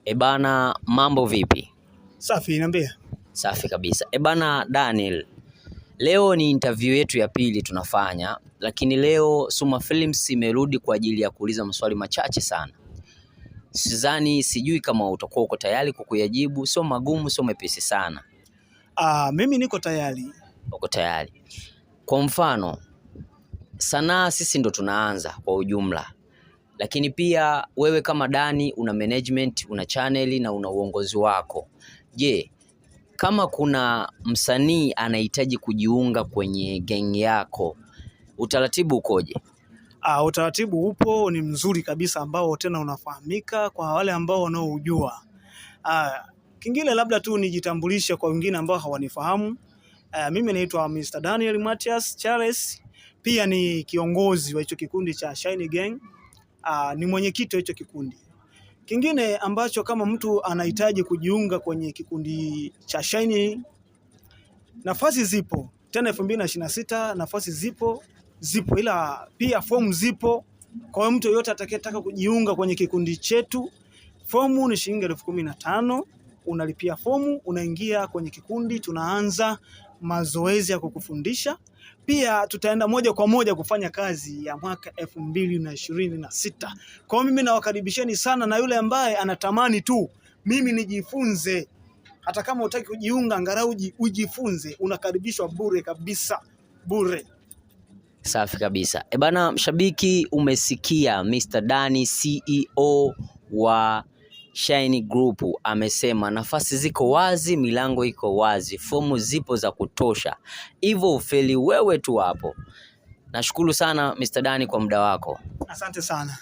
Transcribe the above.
Ebana, mambo vipi? Safi, niambie. Safi kabisa. Ebana Daniel, leo ni interview yetu ya pili tunafanya, lakini leo Suma Films imerudi kwa ajili ya kuuliza maswali machache sana. Sijui kama utakuwa uko tayari kwa kuyajibu, sio magumu, sio mepesi sana. Mimi niko tayari. Uko tayari. Kwa mfano, sanaa sisi ndo tunaanza kwa ujumla. Lakini pia wewe kama Dani una management, una channel na una uongozi wako. Je, kama kuna msanii anahitaji kujiunga kwenye gang yako, utaratibu ukoje? Utaratibu upo, ni mzuri kabisa ambao tena unafahamika kwa wale ambao wanaojua. Kingine labda tu nijitambulishe kwa wengine ambao hawanifahamu. Mimi naitwa Mr. Daniel Matias Charles, pia ni kiongozi wa hicho kikundi cha Shine Gang. Ni mwenyekiti wa hicho kikundi. Kingine ambacho kama mtu anahitaji kujiunga kwenye kikundi cha Shine, nafasi zipo. Tena 2026 nafasi zipo ila pia fomu zipo. Kwa mtu yote atakayetaka kujiunga kwenye kikundi chetu, fomu ni shilingi 15,000. Unalipia fomu, unaingia kwenye kikundi, tunaanza mazoezi ya kukufundisha. Pia tutaenda moja kwa moja kufanya kazi ya mwaka 2026. Kwa mimi nawakaribisheni sana, na yule ambaye anatamani tu mimi nijifunze, hata kama hutaki kujiunga, angalau ujifunze, unakaribishwa bure kabisa, bure. Safi kabisa. Ebana mshabiki, umesikia Mr. Dani, CEO wa Shine Group amesema nafasi ziko wazi, milango iko wazi, fomu zipo za kutosha. Hivyo ufeli wewe tu hapo. Nashukuru sana Mr. Dani kwa muda wako. Asante sana.